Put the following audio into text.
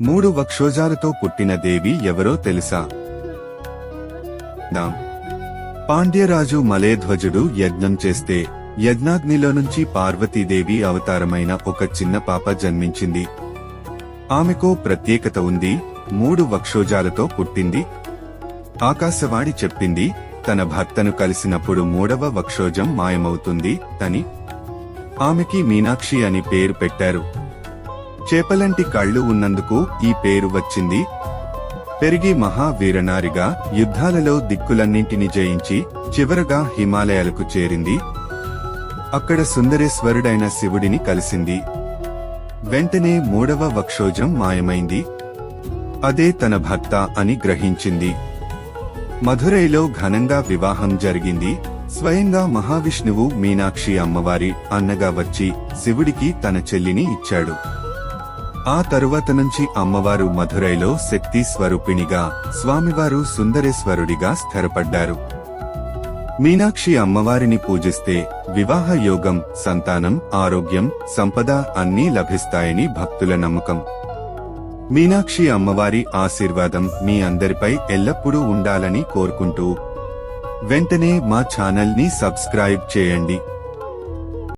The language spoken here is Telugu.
3 వక్షోజాలతో పుట్టిన దేవి ఎవరో తెలుసా? పాండ్యరాజు మలేధ్వజుడు యజ్ఞం చేస్తే యజ్ఞాగ్నిలో నుంచి పార్వతీదేవి అవతారమైన ఒక చిన్న పాప జన్మించింది. ఆమెకో ప్రత్యేకత ఉంది. 3 వక్షోజాలతో పుట్టింది. ఆకాశవాణి చెప్పింది, తన భర్తను కలిసినప్పుడు 3వ వక్షోజం మాయమవుతుంది అని. ఆమెకి మీనాక్షి అని పేరు పెట్టారు. చేపలంటి కళ్ళు ఉన్నందుకు ఈ పేరు వచ్చింది. పెరిగి మహావీరనారిగా యుద్ధాలలో దిక్కులన్నింటినీ జయించి చివరగా హిమాలయాలకు చేరింది. అక్కడ సుందరేశ్వరుడైన శివుడిని కలిసింది. వెంటనే 3వ వక్షోజం మాయమైంది. అదే తన భర్త అని గ్రహించింది. మధురైలో ఘనంగా వివాహం జరిగింది. స్వయంగా మహావిష్ణువు మీనాక్షి అమ్మవారి అన్నగా వచ్చి శివుడికి తన చెల్లిని ఇచ్చాడు. ఆ తరువాత నుంచి అమ్మవారు మధురైలో శక్తి స్వరూపిణిగా, స్వామివారు సుందరేశ్వరుడిగా స్థిరపడ్డారు. మీనాక్షి అమ్మవారిని పూజిస్తే వివాహ యోగం, సంతానం, ఆరోగ్యం, సంపద అన్నీ లభిస్తాయని భక్తుల నమ్మకం. మీనాక్షి అమ్మవారి ఆశీర్వాదం మీ అందరిపై ఎల్లప్పుడూ ఉండాలని కోరుకుంటూ వెంటనే మా ఛానల్ ని సబ్స్క్రైబ్ చేయండి.